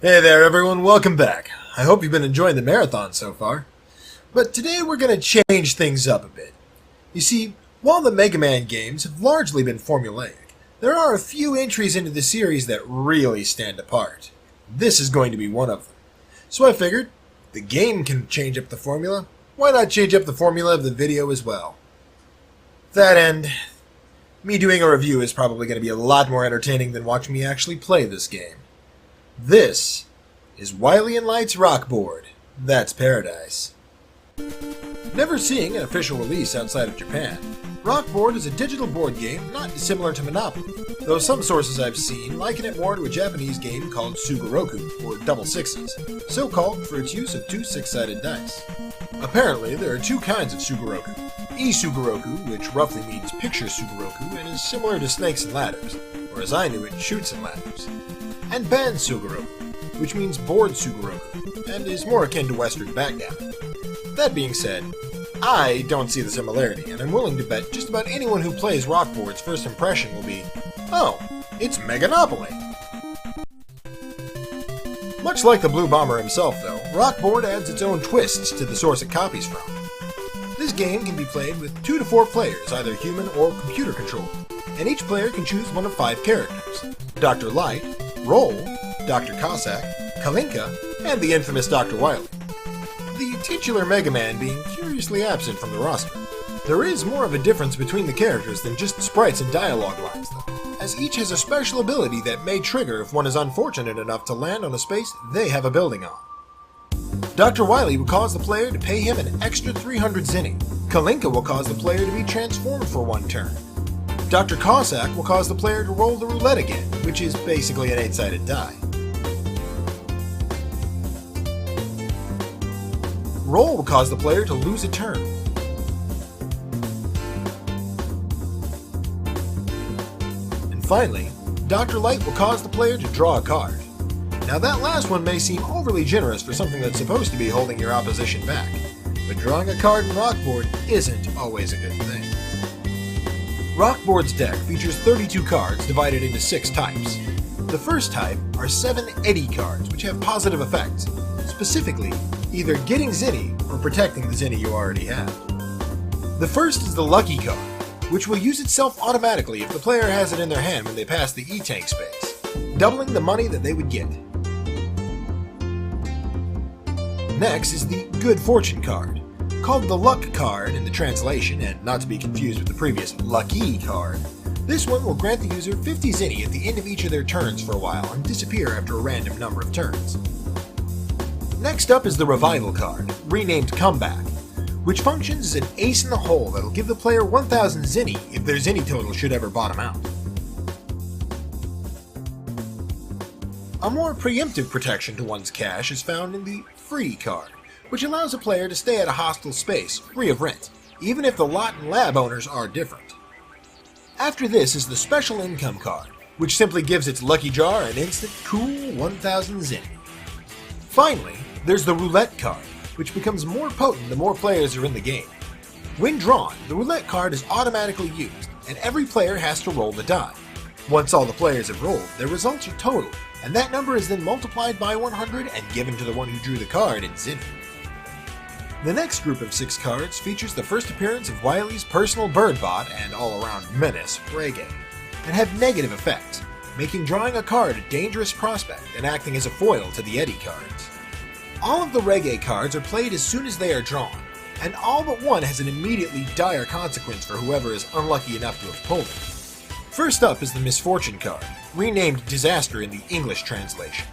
Hey there everyone, welcome back. I hope you've been enjoying the marathon so far. But today we're going to change things up a bit. You see, while the Mega Man games have largely been formulaic, there are a few entries into the series that really stand apart. This is going to be one of them. So I figured, the game can change up the formula, why not change up the formula of the video as well? To that end, me doing a review is probably going to be a lot more entertaining than watching me actually play this game. This is Wily&Right's RockBoard. That's paradise. Never seeing an official release outside of Japan, RockBoard is a digital board game not dissimilar to Monopoly, though some sources I've seen liken it more to a Japanese game called Sugoroku, or double sixes, so called for its use of two six-sided dice. Apparently, there are two kinds of Sugoroku. E-Sugoroku, which roughly means picture Sugoroku and is similar to snakes and ladders, or as I knew it, shoots and ladders. And Ban Sugoroku, which means board Sugoroku, and is more akin to Western backgammon. That being said, I don't see the similarity, and I'm willing to bet just about anyone who plays RockBoard's first impression will be, oh, it's Meganopoly! Much like the Blue Bomber himself, though, RockBoard adds its own twists to the source it copies from. This game can be played with 2 to 4 players, either human or computer controlled, and each player can choose one of 5 characters: Dr.Light, Roll, Dr.Cossack, Kalinka, and the infamous Dr.Wily. The titular Mega Man being curiously absent from the roster. There is more of a difference between the characters than just sprites and dialogue lines, though, as each has a special ability that may trigger if one is unfortunate enough to land on a space they have a building on. Dr. Wily will cause the player to pay him an extra 300 zenny. Kalinka will cause the player to be transformed for 1 turn. Dr. Cossack will cause the player to roll the roulette again, which is basically an 8-sided die. Roll will cause the player to lose a turn. And finally, Dr. Light will cause the player to draw a card. Now that last one may seem overly generous for something that's supposed to be holding your opposition back, but drawing a card in RockBoard isn't always a good thing. RockBoard's deck features 32 cards divided into 6 types. The first type are 7 Eddy cards, which have positive effects, specifically either getting zenny or protecting the zenny you already have. The first is the Lucky card, which will use itself automatically if the player has it in their hand when they pass the E-Tank space, doubling the money that they would get. Next is the Good Fortune card, called the Luck card in the translation, and not to be confused with the previous Lucky card. This one will grant the user 50 zenny at the end of each of their turns for a while and disappear after a random number of turns. Next up is the Revival card, renamed Comeback, which functions as an ace in the hole that'll give the player 1000 zenny if their zenny total should ever bottom out. A more preemptive protection to one's cash is found in the Free card, which allows a player to stay at a hostile space, free of rent, even if the lot and lab owners are different. After this is the Special Income card, which simply gives its lucky jar an instant cool 1000 zenny. Finally, there's the Roulette card, which becomes more potent the more players are in the game. When drawn, the Roulette card is automatically used, and every player has to roll the die. Once all the players have rolled, their results are totaled, and that number is then multiplied by 100 and given to the one who drew the card in zenny. The next group of 6 cards features the first appearance of Wily's personal birdbot and all-around menace, Reggae, and have negative effects, making drawing a card a dangerous prospect and acting as a foil to the Eddy cards. All of the Reggae cards are played as soon as they are drawn, and all but one has an immediately dire consequence for whoever is unlucky enough to have pulled it. First up is the Misfortune card, renamed Disaster in the English translation,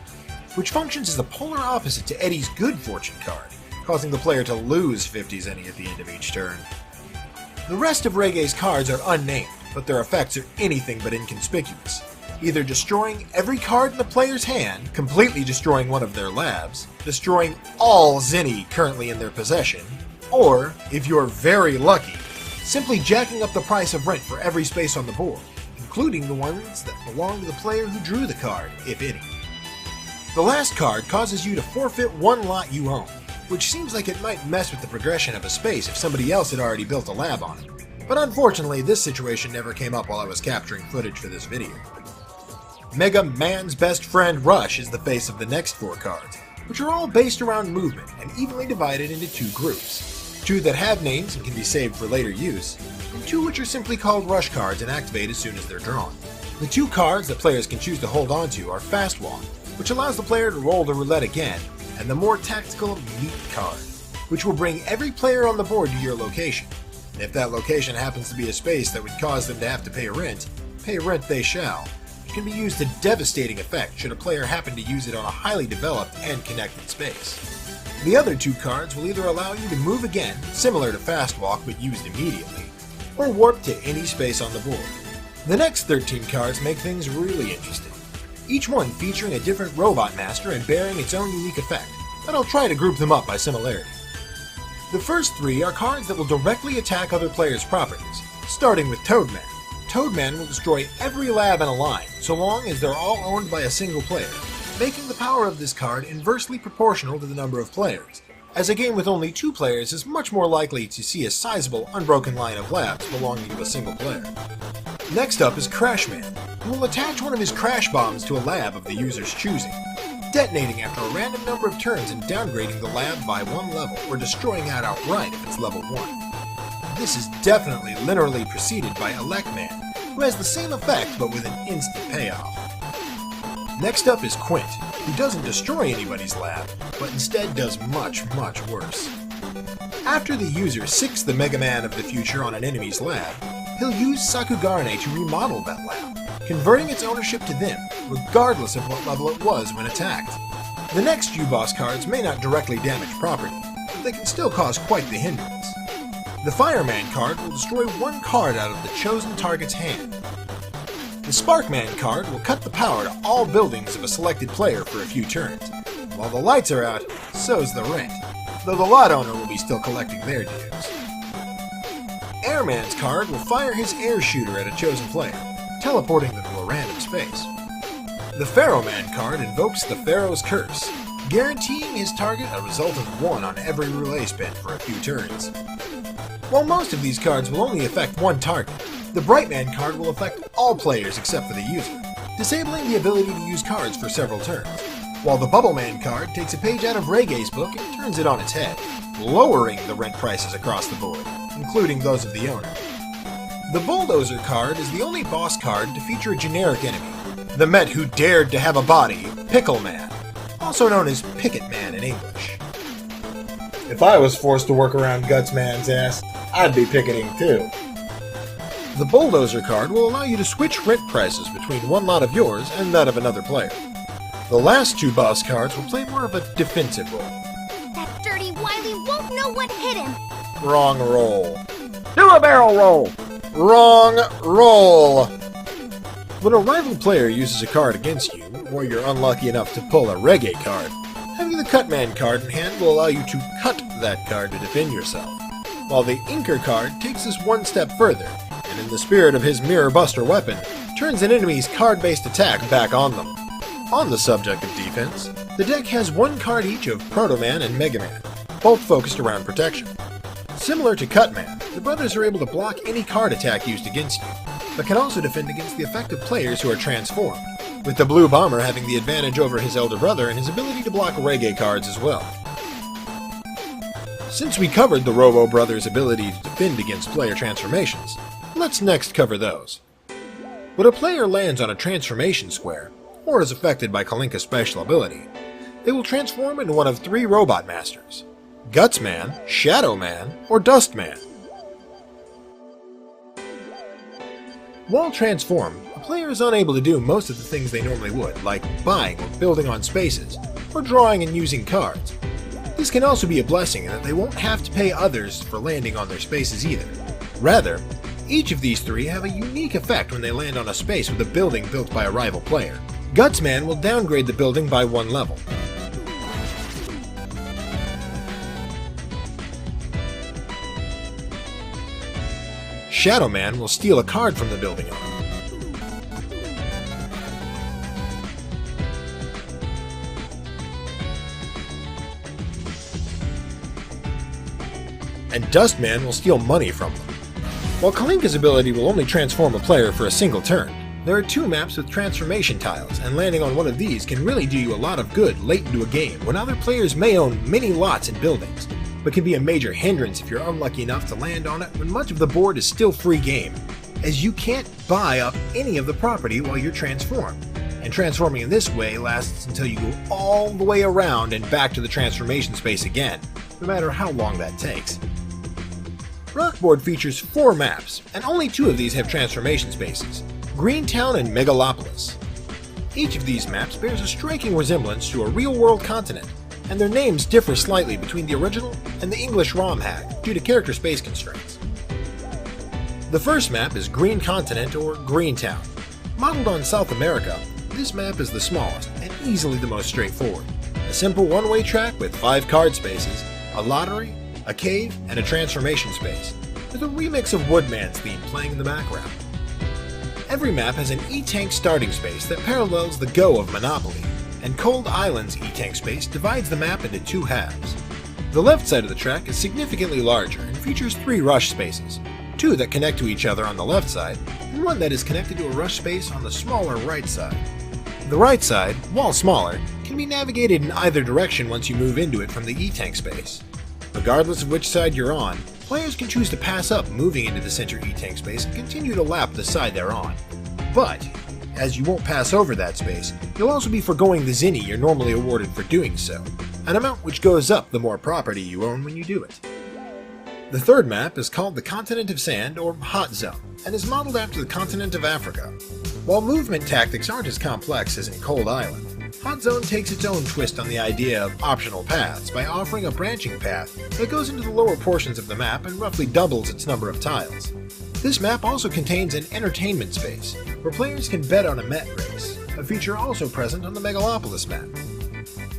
which functions as the polar opposite to Eddy's Good Fortune card, causing the player to lose 50 zenny at the end of each turn. The rest of Reggae's cards are unnamed, but their effects are anything but inconspicuous, either destroying every card in the player's hand, completely destroying one of their labs, destroying all zenny currently in their possession, or, if you're very lucky, simply jacking up the price of rent for every space on the board, including the ones that belong to the player who drew the card, if any. The last card causes you to forfeit 1 lot you own, which seems like it might mess with the progression of a space if somebody else had already built a lab on it. But unfortunately, this situation never came up while I was capturing footage for this video. Mega Man's Best Friend Rush is the face of the next 4 cards, which are all based around movement and evenly divided into 2 groups. 2 that have names and can be saved for later use, and 2 which are simply called Rush cards and activate as soon as they're drawn. The 2 cards that players can choose to hold onto are Fast Walk, which allows the player to roll the roulette again, and the more tactical Meet card, which will bring every player on the board to your location. And if that location happens to be a space that would cause them to have to pay rent they shall, which can be used to devastating effect should a player happen to use it on a highly developed and connected space. The other 2 cards will either allow you to move again, similar to Fast Walk but used immediately, or warp to any space on the board. The next 13 cards make things really interesting, each one featuring a different robot master and bearing its own unique effect, but I'll try to group them up by similarity. The first 3 are cards that will directly attack other players' properties, starting with Toadman. Toadman will destroy every lab in a line, so long as they're all owned by a single player, making the power of this card inversely proportional to the number of players, as a game with only 2 players is much more likely to see a sizable, unbroken line of labs belonging to a single player. Next up is Crashman, who will attach one of his crash bombs to a lab of the user's choosing, detonating after a random number of turns and downgrading the lab by 1 level or destroying it outright if it's level 1. This is definitely linearly preceded by Elecman, who has the same effect but with an instant payoff. Next up is Quint, who doesn't destroy anybody's lab, but instead does much, much worse. After the user sicks the Mega Man of the future on an enemy's lab, he'll use Sakugarne to remodel that lab, converting its ownership to them, regardless of what level it was when attacked. The next few boss cards may not directly damage property, but they can still cause quite the hindrance. The Fireman card will destroy 1 card out of the chosen target's hand. The Sparkman card will cut the power to all buildings of a selected player for a few turns. While the lights are out, so's the rent, though the lot owner will be still collecting their dues. Airman's card will fire his air shooter at a chosen player, teleporting them to a random space. The Pharaohman card invokes the Pharaoh's Curse, guaranteeing his target a result of 1 on every roulette spin for a few turns. While most of these cards will only affect 1 target, the Brightman card will affect all players except for the user, disabling the ability to use cards for several turns, while the Bubbleman card takes a page out of Reggae's book and turns it on its head, lowering the rent prices across the board, including those of the owner. The Bulldozer card is the only boss card to feature a generic enemy, the Met who dared to have a body, Pickle Man, also known as Picket Man in English. If I was forced to work around Gutsman's ass, I'd be picketing too. The Bulldozer card will allow you to switch rent prices between one lot of yours and that of another player. The last 2 boss cards will play more of a defensive role. That dirty Wily won't know what hit him! Wrong roll. Do a barrel roll! Wrong roll! When a rival player uses a card against you, or you're unlucky enough to pull a Reggae card, having the Cutman card in hand will allow you to cut that card to defend yourself, while the Inker card takes us 1 step further, and in the spirit of his Mirror Buster weapon, turns an enemy's card-based attack back on them. On the subject of defense, the deck has 1 card each of Proto Man and Mega Man, both focused around protection. Similar to Cutman, the brothers are able to block any card attack used against you, but can also defend against the effect of players who are transformed, with the Blue Bomber having the advantage over his elder brother and his ability to block Reggae cards as well. Since we covered the Robo Brothers' ability to defend against player transformations, let's next cover those. When a player lands on a transformation square, or is affected by Kalinka's special ability, they will transform into one of 3 Robot Masters: Gutsman, Shadow Man, or Dust Man. While transformed, a player is unable to do most of the things they normally would, like buying or building on spaces, or drawing and using cards. This can also be a blessing in that they won't have to pay others for landing on their spaces either. Rather, each of these 3 have a unique effect when they land on a space with a building built by a rival player. Gutsman will downgrade the building by 1 level. Shadow Man will steal a card from the building owner. And Dust Man will steal money from them. While Kalinka's ability will only transform a player for a single turn, There are 2 maps with transformation tiles, and landing on one of these can really do you a lot of good late into a game when other players may own many lots and buildings, but can be a major hindrance if you're unlucky enough to land on it when much of the board is still free game, as you can't buy up any of the property while you're transformed, and transforming in this way lasts until you go all the way around and back to the transformation space again, no matter how long that takes. RockBoard features 4 maps, and only 2 of these have transformation spaces, Greentown and Megalopolis. Each of these maps bears a striking resemblance to a real-world continent, and their names differ slightly between the original and the English ROM hack due to character space constraints. The first map is Green Continent or Greentown. Modeled on South America, this map is the smallest and easily the most straightforward. A simple one-way track with 5 card spaces, a lottery, a cave, and a transformation space, with a remix of Woodman's theme playing in the background. Every map has an E-Tank starting space that parallels the Go of Monopoly, and Cold Island's E-Tank space divides the map into 2 halves. The left side of the track is significantly larger and features 3 rush spaces, 2 that connect to each other on the left side, and 1 that is connected to a rush space on the smaller right side. The right side, while smaller, can be navigated in either direction once you move into it from the E-Tank space. Regardless of which side you're on, players can choose to pass up moving into the center E-Tank space and continue to lap the side they're on. But, as you won't pass over that space, you'll also be foregoing the zinni you're normally awarded for doing so, an amount which goes up the more property you own when you do it. The third map is called the Continent of Sand or Hot Zone, and is modeled after the continent of Africa. While movement tactics aren't as complex as in Cold Island, Hot Zone takes its own twist on the idea of optional paths by offering a branching path that goes into the lower portions of the map and roughly doubles its number of tiles. This map also contains an entertainment space, where players can bet on a Met race, a feature also present on the Megalopolis map.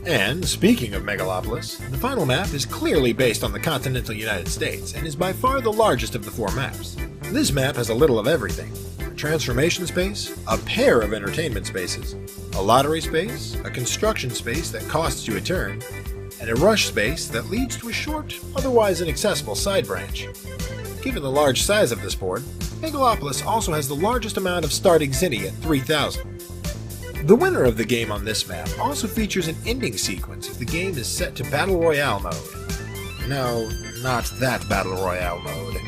And, speaking of Megalopolis, the final map is clearly based on the continental United States and is by far the largest of the 4 maps. This map has a little of everything: a transformation space, a pair of entertainment spaces, a lottery space, a construction space that costs you a turn, and a rush space that leads to a short, otherwise inaccessible side branch. Given the large size of this board, Megalopolis also has the largest amount of starting zinni at 3,000. The winner of the game on this map also features an ending sequence if the game is set to Battle Royale mode. No, not that Battle Royale mode.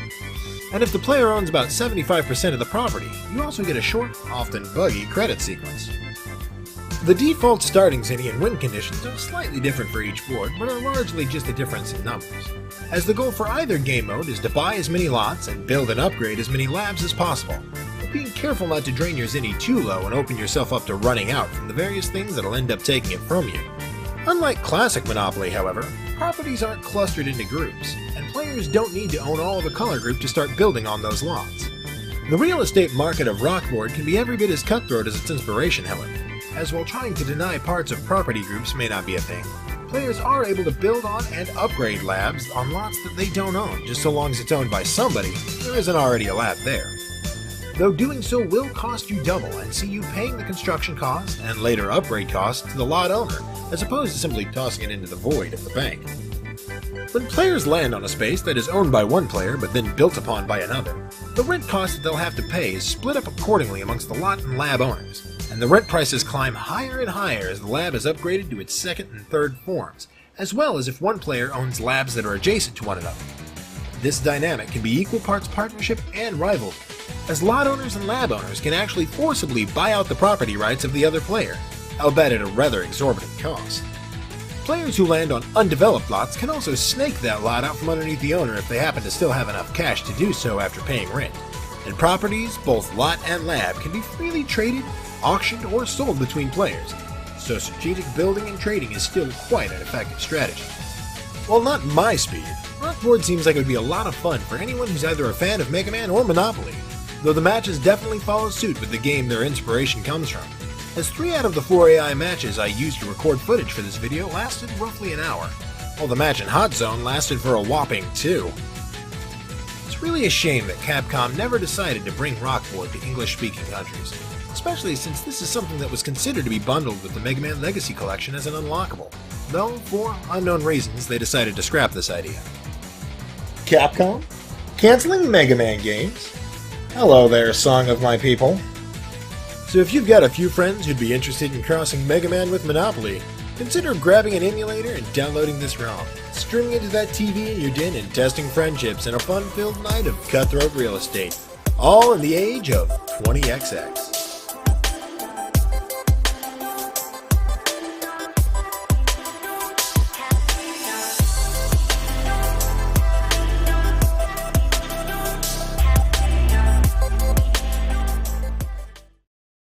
And if the player owns about 75% of the property, you also get a short, often buggy credit sequence. The default starting zinni and win conditions are slightly different for each board, but are largely just a difference in numbers, as the goal for either game mode is to buy as many lots and build and upgrade as many labs as possible, but being careful not to drain your zinni too low and open yourself up to running out from the various things that'll end up taking it from you. Unlike classic Monopoly, however, properties aren't clustered into groups, and players don't need to own all of a color group to start building on those lots. The real estate market of RockBoard can be every bit as cutthroat as its inspiration, however, as while trying to deny parts of property groups may not be a thing, players are able to build on and upgrade labs on lots that they don't own, just so long as it's owned by somebody, there isn't already a lab there. Though doing so will cost you double and see you paying the construction cost and later upgrade costs to the lot owner, as opposed to simply tossing it into the void of the bank. When players land on a space that is owned by one player but then built upon by another, the rent cost that they'll have to pay is split up accordingly amongst the lot and lab owners, and the rent prices climb higher and higher as the lab is upgraded to its second and third forms, as well as if one player owns labs that are adjacent to one another. This dynamic can be equal parts partnership and rivalry, as lot owners and lab owners can actually forcibly buy out the property rights of the other player, albeit at a rather exorbitant cost. Players who land on undeveloped lots can also snake that lot out from underneath the owner if they happen to still have enough cash to do so after paying rent, and properties, both lot and lab, can be freely traded, auctioned, or sold between players, so strategic building and trading is still quite an effective strategy. While not my speed, RockBoard seems like it would be a lot of fun for anyone who's either a fan of Mega Man or Monopoly, though the matches definitely follow suit with the game their inspiration comes from, as 3 out of the 4 AI matches I used to record footage for this video lasted roughly an hour, while the match in Hot Zone lasted for a whopping 2. It's really a shame that Capcom never decided to bring RockBoard to English-speaking countries, especially since this is something that was considered to be bundled with the Mega Man Legacy Collection as an unlockable, though for unknown reasons they decided to scrap this idea. Capcom? Canceling Mega Man games? Hello there, Song of My People. So if you've got a few friends who'd be interested in crossing Mega Man with Monopoly, consider grabbing an emulator and downloading this ROM, streaming it to that TV in your den and testing friendships in a fun-filled night of cutthroat real estate. All in the age of 20XX.